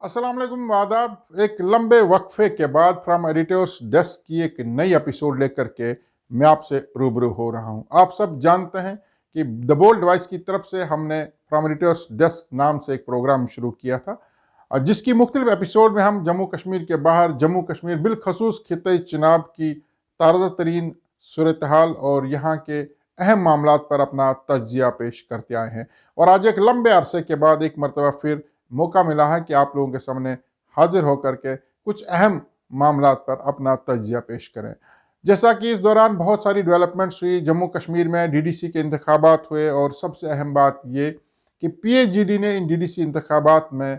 अस्सलाम वालेकुम आदाब। एक लंबे वक्फे के बाद फ्रॉम एडिटर्स डेस्क की एक नई एपिसोड लेकर के मैं आपसे रूबरू हो रहा हूं। आप सब जानते हैं कि द बोल्ड वॉइस की तरफ से हमने फ्रॉम एडिटर्स डेस्क नाम से एक प्रोग्राम शुरू किया था, जिसकी मुख्तलिफ एपिसोड में हम जम्मू कश्मीर के बाहर, जम्मू कश्मीर बिलखसूस खित्ते चनाब की ताज़ा तरीन सूरत हाल और यहाँ के अहम मामलात पर अपना तज्जिया पेश करते आए हैं। और आज एक लंबे अरसे के बाद एक मरतबा फिर मौका मिला है कि आप लोगों के सामने हाजिर होकर के कुछ अहम मामलात पर अपना तज्जिया पेश करें। जैसा कि इस दौरान बहुत सारी डेवलपमेंट्स हुई, जम्मू कश्मीर में डीडीसी के इंतखाबात हुए और सबसे अहम बात ये कि पीएचजीडी ने इन डीडीसी इंतखाबात में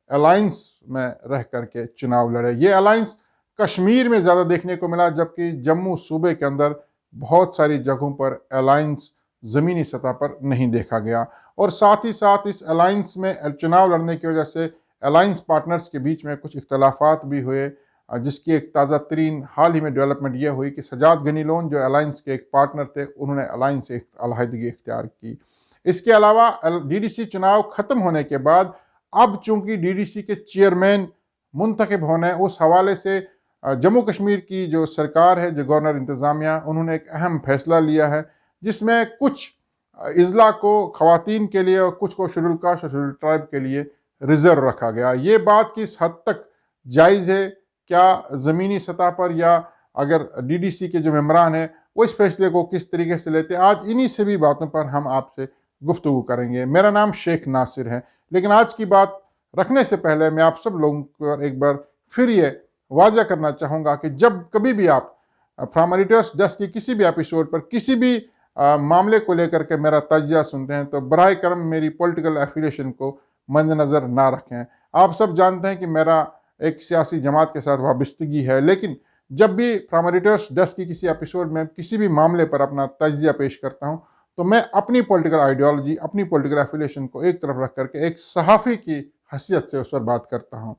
अलायंस में रह करके चुनाव लड़े। ये अलायंस कश्मीर में ज़्यादा देखने को मिला, जबकि जम्मू सूबे के अंदर बहुत सारी जगहों पर अलायंस ज़मीनी सतह पर नहीं देखा गया। और साथ ही साथ इस अलायंस में चुनाव लड़ने की वजह से अलायंस पार्टनर्स के बीच में कुछ इख्तलाफात भी हुए, जिसकी एक ताज़ा तरीन हाल ही में डेवलपमेंट यह हुई कि सजाद गनी लोन जो अलायंस के एक पार्टनर थे, उन्होंने अलायंस से एक अलहदगी इख्तियार की। इसके अलावा डीडीसी चुनाव ख़त्म होने के बाद अब चूंकि डीडीसी के चेयरमैन मुंतखब होने, उस हवाले से जम्मू कश्मीर की जो सरकार है, जो गवर्नर इंतज़ामिया, उन्होंने एक अहम फैसला लिया है जिसमें कुछ इजला को ख़वातीन के लिए और कुछ को शेड्यूल कास्ट और शेड्यूल ट्राइब के लिए रिजर्व रखा गया। ये बात किस हद तक जायज़ है, क्या ज़मीनी सतह पर या अगर डीडीसी के जो मेम्बरान हैं वो इस फैसले को किस तरीके से लेते हैं, आज इन्हीं सभी बातों पर हम आपसे गुफ्तगू करेंगे। मेरा नाम शेख नासिर है, लेकिन आज की बात रखने से पहले मैं आप सब लोगों को एक बार फिर ये वाज़ा करना चाहूँगा कि जब कभी भी आप फ्रॉम एडिटर्स डेस्क की किसी भी एपिसोड पर किसी भी मामले को लेकर के मेरा तज्जिया सुनते हैं तो बराए करम मेरी पॉलिटिकल एफिलिएशन को मद्देनज़र ना रखें। आप सब जानते हैं कि मेरा एक सियासी जमात के साथ वाबस्तगी है, लेकिन जब भी फ्रॉम एडिटर्स डेस्क की किसी एपिसोड में किसी भी मामले पर अपना तज्जिया पेश करता हूँ तो मैं अपनी पॉलिटिकल आइडियोलॉजी, अपनी पॉलिटिकल एफिलिएशन को एक तरफ रख करके एक सहाफ़ी की हैसियत से उस पर बात करता हूँ।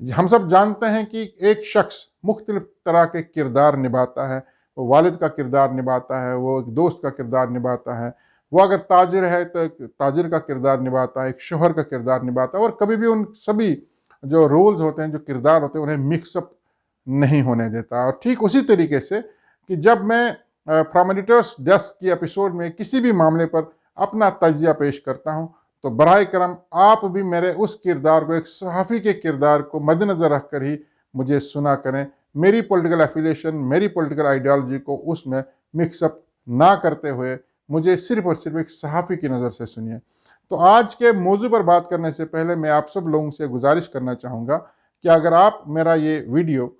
हम सब जानते हैं कि एक शख्स मुख्तलिफ तरह के किरदार निभाता है। वो वालिद का किरदार निभाता है, वो एक दोस्त का किरदार निभाता है, वो अगर ताजिर है तो एक ताजिर का किरदार निभाता है, एक शोहर का किरदार निभाता है। और कभी भी उन सभी जो रोल्स होते हैं, जो किरदार होते हैं, उन्हें मिक्सअप नहीं होने देता। और ठीक उसी तरीके से कि जब मैं फ्रॉम एडिटर्स डेस्क की एपिसोड में किसी भी मामले पर अपना तज्जिया पेश करता हूँ तो बराए करम आप भी मेरे उस किरदार को, एक सहाफ़ी के किरदार को मद्देनज़र रख कर ही मुझे सुना करें। मेरी पॉलिटिकल एफिलिएशन, मेरी पॉलिटिकल आइडियोलॉजी को उसमें मिक्सअप ना करते हुए मुझे सिर्फ़ और सिर्फ एक सहाफ़ी की नज़र से सुनिए। तो आज के मौजू पर बात करने से पहले मैं आप सब लोगों से गुजारिश करना चाहूँगा कि अगर आप मेरा ये वीडियो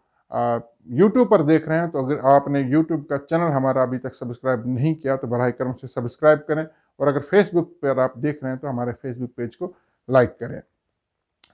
यूट्यूब पर देख रहे हैं तो अगर आपने यूट्यूब का चैनल हमारा अभी तक सब्सक्राइब नहीं किया तो बराए करम से सब्सक्राइब करें, और अगर फेसबुक पर आप देख रहे हैं तो हमारे फेसबुक पेज को लाइक करें।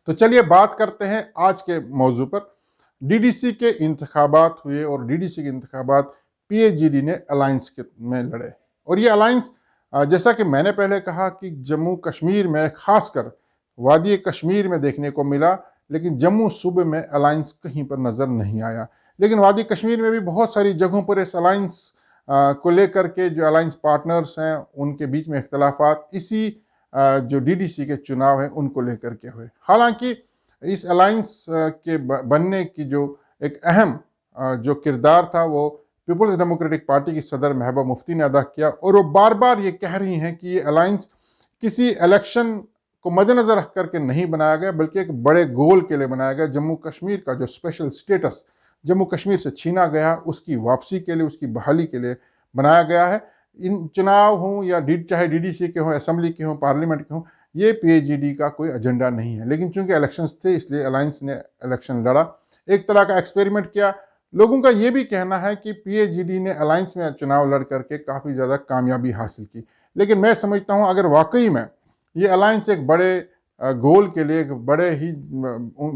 तो चलिए बात करते हैं आज के मौजू पर। डीडीसी के इंतखाबात हुए और डीडीसी के इंतखाबात पीएचजीडी ने अलायंस में लड़े। और ये अलायंस, जैसा कि मैंने पहले कहा कि जम्मू कश्मीर में, ख़ासकर वादी कश्मीर में देखने को मिला, लेकिन जम्मू सूबे में अलायंस कहीं पर नज़र नहीं आया। लेकिन वादी कश्मीर में भी बहुत सारी जगहों पर इस अलायंस को लेकर के जो अलायंस पार्टनर्स हैं उनके बीच में इख्तलाफात इसी जो डीडीसी के चुनाव हैं उनको लेकर के हुए। हालांकि इस अलायंस के बनने की जो एक अहम जो किरदार था वो पीपल्स डेमोक्रेटिक पार्टी की सदर महबूबा मुफ्ती ने अदा किया, और वो बार बार ये कह रही हैं कि ये अलायंस किसी इलेक्शन को मद्देनज़र रख करके नहीं बनाया गया, बल्कि एक बड़े गोल के लिए बनाया गया। जम्मू कश्मीर का जो स्पेशल स्टेटस जम्मू कश्मीर से छीना गया, उसकी वापसी के लिए, उसकी बहाली के लिए बनाया गया है। इन चुनाव हों या चाहे डीडीसी के हों, असेंबली के हों, पार्लियामेंट के हों, ये पीएचजीडी का कोई एजेंडा नहीं है। लेकिन चूंकि इलेक्शंस थे इसलिए अलायंस ने इलेक्शन लड़ा, एक तरह का एक्सपेरिमेंट किया। लोगों का ये भी कहना है कि पीएचजीडी ने अलायंस में चुनाव लड़ करके काफ़ी ज़्यादा कामयाबी हासिल की। लेकिन मैं समझता हूँ अगर वाकई में ये अलायंस एक बड़े गोल के लिए, एक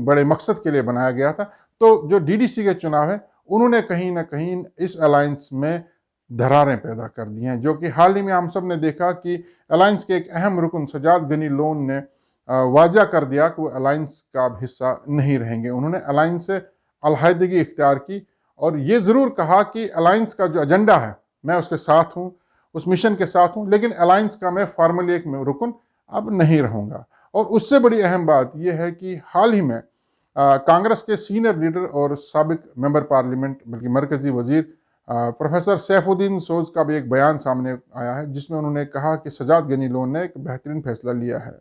बड़े मकसद के लिए बनाया गया था, तो जो डीडीसी के चुनाव है उन्होंने कहीं ना कहीं इस अलायंस में दरारें पैदा कर दी हैं, जो कि हाल ही में हम सब ने देखा कि अलायंस के एक अहम रुकन सजाद गनी लोन ने वाजा कर दिया कि वो अलायंस का अब हिस्सा नहीं रहेंगे। उन्होंने अलायंस से अलहदगी इख्तियार की और ये ज़रूर कहा कि अलायंस का जो एजेंडा है मैं उसके साथ हूँ, उस मिशन के साथ हूँ, लेकिन अलायंस का मैं फार्मली एक रुकन अब नहीं रहूँगा। और उससे बड़ी अहम बात यह है कि हाल ही में कांग्रेस के सीनियर लीडर और साबिक मेंबर पार्लियामेंट बल्कि मरकज़ी वज़ीर प्रोफेसर सैफुद्दीन सोज का भी एक बयान सामने आया है, जिसमें उन्होंने कहा कि सजाद गनी लोन ने एक बेहतरीन फैसला लिया है।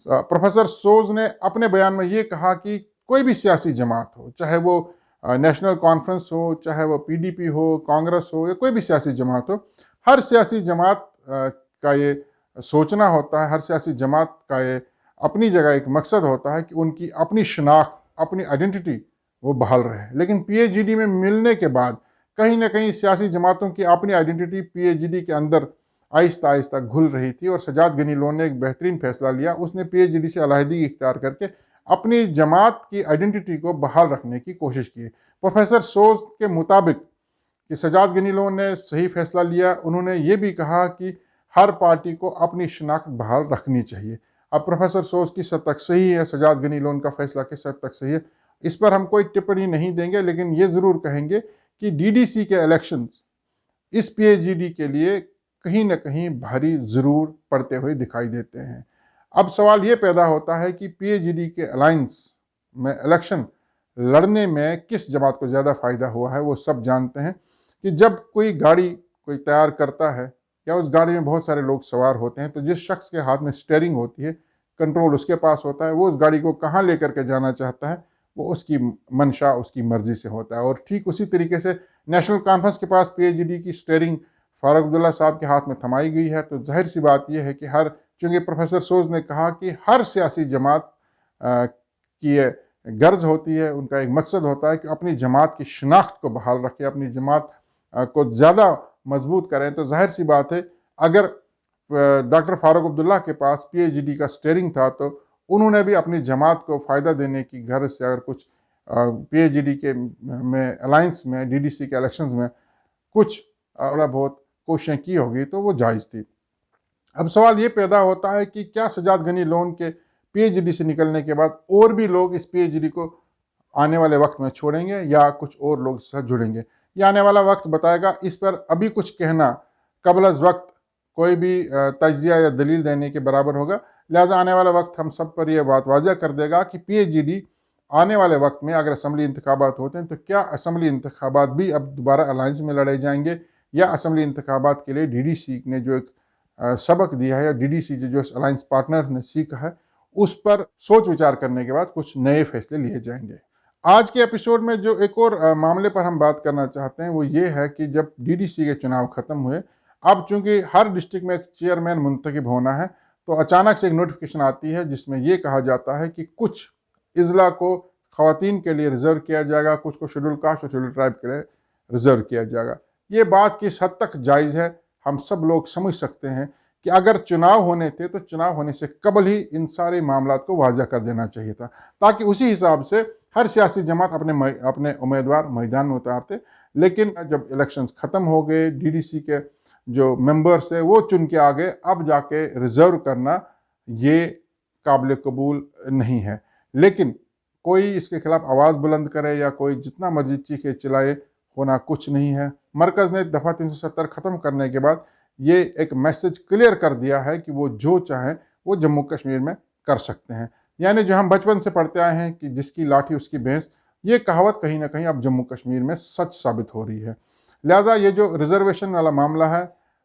प्रोफेसर सोज ने अपने बयान में ये कहा कि कोई भी सियासी जमात हो, चाहे वो नेशनल कॉन्फ्रेंस हो, चाहे वो पीडीपी हो, कांग्रेस हो या कोई भी सियासी जमात हो, हर सियासी जमात का ये सोचना होता है, हर सियासी जमात का ये अपनी जगह एक मकसद होता है कि उनकी अपनी शनाख्त, अपनी आइडेंटिटी वो बहाल रहे। लेकिन पीएचईडी में मिलने के बाद कहीं ना कहीं सियासी जमातों की अपनी आइडेंटिटी पीएचईडी के अंदर आहिस्ता आहिस्ता घुल रही थी और सजाद गनी लोन ने एक बेहतरीन फैसला लिया। उसने पीएचईडी से अलहदगी इख्तियार करके अपनी जमात की आइडेंटिटी को बहाल रखने की कोशिश की। प्रोफेसर सोज के मुताबिक कि सजाद गनी लोन ने सही फैसला लिया। उन्होंने ये भी कहा कि हर पार्टी को अपनी शनाख्त बहाल रखनी चाहिए। अब प्रोफेसर सोज किस हद तक सही है, सजाद गनी लोन का फैसला किस हद तक सही है, इस पर हम कोई टिप्पणी नहीं देंगे, लेकिन ये ज़रूर कहेंगे कि डीडीसी के इलेक्शंस इस पीएचईडी के लिए कहीं ना कहीं भारी ज़रूर पड़ते हुए दिखाई देते हैं। अब सवाल ये पैदा होता है कि पीएचईडी के अलायंस में इलेक्शन लड़ने में किस जमात को ज़्यादा फ़ायदा हुआ है। वो सब जानते हैं कि जब कोई गाड़ी कोई तैयार करता है या उस गाड़ी में बहुत सारे लोग सवार होते हैं, तो जिस शख्स के हाथ में स्टीयरिंग होती है, कंट्रोल उसके पास होता है, वो उस गाड़ी को कहाँ लेकर के जाना चाहता है वो उसकी मंशा, उसकी मर्जी से होता है। और ठीक उसी तरीके से नेशनल कॉन्फ्रेंस के पास पीएचईडी की स्टीयरिंग फारूक अब्दुल्ला साहब के हाथ में थमाई गई है। तो जाहिर सी बात यह है कि चूँकि प्रोफेसर सोज ने कहा कि हर सियासी जमात की गर्ज होती है, उनका एक मकसद होता है कि अपनी जमात की शनाख्त को बहाल रखें, अपनी जमात को ज़्यादा मजबूत करें। तो जाहिर सी बात है, अगर डॉक्टर फारूक अब्दुल्ला के पास पीएचईडी का स्टीयरिंग था तो उन्होंने भी अपनी जमात को फ़ायदा देने की गर्ज से अगर कुछ पीएचईडी के में अलायंस में डीडीसी के इलेक्शंस में कुछ थोड़ा बहुत कोशिशें की होगी तो वो जायज़ थी। अब सवाल ये पैदा होता है कि क्या सजाद गनी लोन के पीएचईडी से निकलने के बाद और भी लोग इस पीएचईडी को आने वाले वक्त में छोड़ेंगे या कुछ और लोग इसके साथ जुड़ेंगे। ये आने वाला वक्त बताएगा। इस पर अभी कुछ कहना कबल अज़ वक्त कोई भी तज्जिया या दलील देने के बराबर होगा। लिहाजा आने वाला वक्त हम सब पर यह बात वाज़ह कर देगा कि पीएचईडी आने वाले वक्त में अगर असम्बली इंतखाबात होते हैं तो क्या असम्बली इंतखाबात भी अब दोबारा अलायंस में लड़े जाएंगे, या असम्बली इंतखाबात के लिए डीडीसी ने जो एक सबक दिया है या डीडीसी जो अलायंस पार्टनर ने सीखा है उस पर सोच विचार करने के बाद कुछ नए फैसले लिए जाएंगे। आज के एपिसोड में जो एक और मामले पर हम बात करना चाहते हैं वो ये है कि जब डीडीसी के चुनाव ख़त्म हुए, अब चूंकि हर डिस्ट्रिक्ट में एक चेयरमैन मुंतखब होना है, तो अचानक से एक नोटिफिकेशन आती है जिसमें ये कहा जाता है कि कुछ इज़ला को ख़वातीन के लिए रिज़र्व किया जाएगा, कुछ को शेड्यूल कास्ट और शेड्यूल ट्राइब के लिए रिज़र्व किया जाएगा। ये बात किस हद तक जायज़ है हम सब लोग समझ सकते हैं कि अगर चुनाव होने थे तो चुनाव होने से कबल ही इन सारे मामलात को वाज़ह कर देना चाहिए था, ताकि उसी हिसाब से हर सियासी जमात अपने उम्मीदवार मैदान में उतारते। लेकिन जब इलेक्शंस ख़त्म हो गए, डीडीसी के जो मेंबर्स है वो चुन के आ गए, अब जाके रिज़र्व करना ये काबिल कबूल नहीं है। लेकिन कोई इसके खिलाफ आवाज़ बुलंद करे या कोई जितना मर्जी चीखे चिल्लाए, होना कुछ नहीं है। मरकज़ ने दफ़ा 370 ख़त्म करने के बाद ये एक मैसेज क्लियर कर दिया है कि वो जो चाहें वो जम्मू कश्मीर में कर सकते हैं। यानी जो हम बचपन से पढ़ते आए हैं कि जिसकी लाठी उसकी भैंस, ये कहावत कहीं ना कहीं अब जम्मू कश्मीर में सच साबित हो रही है। लिहाजा ये जो रिजर्वेशन वाला मामला है,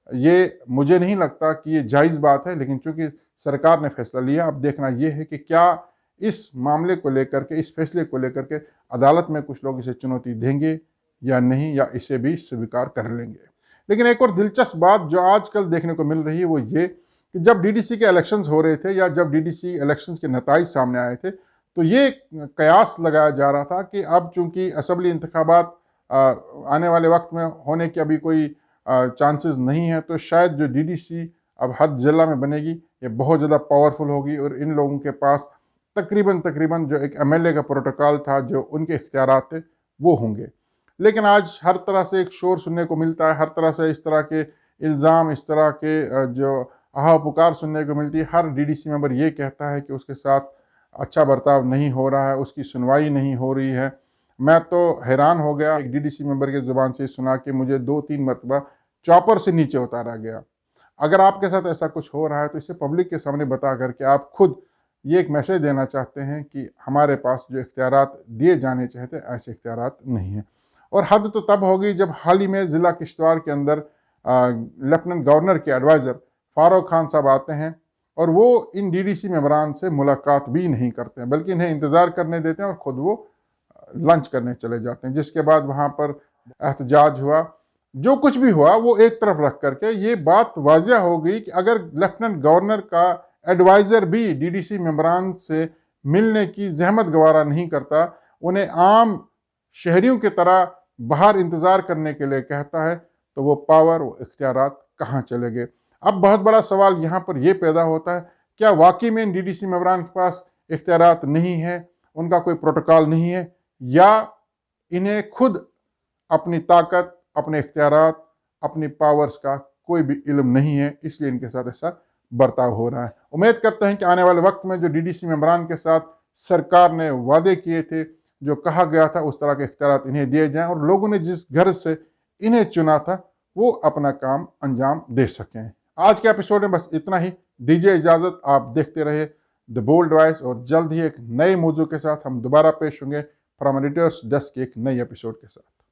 ये मुझे नहीं लगता कि ये जायज़ बात है, लेकिन चूँकि सरकार ने फैसला लिया, अब देखना ये है कि क्या इस मामले को लेकर के, इस फैसले को लेकर के अदालत में कुछ लोग इसे चुनौती देंगे या नहीं, या इसे भी स्वीकार कर लेंगे। लेकिन एक और दिलचस्प बात जो आजकल देखने को मिल रही है वो ये कि जब डीडीसी के इलेक्शंस हो रहे थे या जब डीडीसी इलेक्शंस के नताइज सामने आए थे, तो ये कयास लगाया जा रहा था कि अब चूंकि असम्बली इंतखाबात आने वाले वक्त में होने की अभी कोई चांसेस नहीं है, तो शायद जो डीडीसी अब हर जिला में बनेगी ये बहुत ज़्यादा पावरफुल होगी और इन लोगों के पास तकरीबन जो एक एमएलए का प्रोटोकॉल था, जो उनके इख्तियारात थे वो होंगे। लेकिन आज हर तरह से एक शोर सुनने को मिलता है, हर तरह से इस तरह के इल्ज़ाम, इस तरह के जो आहा पुकार सुनने को मिलती है। हर डीडीसी मेंबर ये कहता है कि उसके साथ अच्छा बर्ताव नहीं हो रहा है, उसकी सुनवाई नहीं हो रही है। मैं तो हैरान हो गया एक डीडीसी मेंबर की ज़ुबान से सुना कि मुझे 2-3 मरतबा चॉपर से नीचे उतारा गया। अगर आपके साथ ऐसा कुछ हो रहा है तो इसे पब्लिक के सामने बता करके आप खुद ये एक मैसेज देना चाहते हैं कि हमारे पास जो इख्तियारात दिए जाने चाहते ऐसे इख्तियारात नहीं हैं। और हद तो तब होगी जब हाल ही में ज़िला किश्तवाड़ के अंदर लेफ्टिनेंट गवर्नर के एडवाइज़र फारूक खान साहब आते हैं और वो इन डीडीसी मेंबरान से मुलाकात भी नहीं करते हैं, बल्कि इन्हें इंतज़ार करने देते हैं और ख़ुद वो लंच करने चले जाते हैं। जिसके बाद वहाँ पर एहतजाज हुआ। जो कुछ भी हुआ वो एक तरफ रख करके ये बात वाज़िया हो गई कि अगर लेफ्टिनेंट गवर्नर का एडवाइज़र भी डीडीसी मेंबरान से मिलने की जहमत गवारा नहीं करता, उन्हें आम शहरियों की तरह बाहर इंतज़ार करने के लिए कहता है, तो वो पावर, वो इख्तियारात कहाँ चले गए। अब बहुत बड़ा सवाल यहाँ पर यह पैदा होता है, क्या वाकई में इन डीडीसी मेंबरान के पास इख्तियारात नहीं है, उनका कोई प्रोटोकॉल नहीं है, या इन्हें खुद अपनी ताकत, अपने इख्तियारात, अपनी पावर्स का कोई भी इल्म नहीं है, इसलिए इनके साथ ऐसा बर्ताव हो रहा है। उम्मीद करते हैं कि आने वाले वक्त में जो डीडीसी मेंबरान के साथ सरकार ने वादे किए थे, जो कहा गया था, उस तरह के इख्तियारात इन्हें दिए जाएं और लोगों ने जिस घर से इन्हें चुना था वो अपना काम अंजाम दे सकें। आज के एपिसोड में बस इतना ही। दीजिए इजाज़त। आप देखते रहे द बोल्ड वॉइस और जल्द ही एक नए मौजू के साथ हम दोबारा पेश होंगे फ्रॉम एडिटर्स डेस्क एक नई एपिसोड के साथ।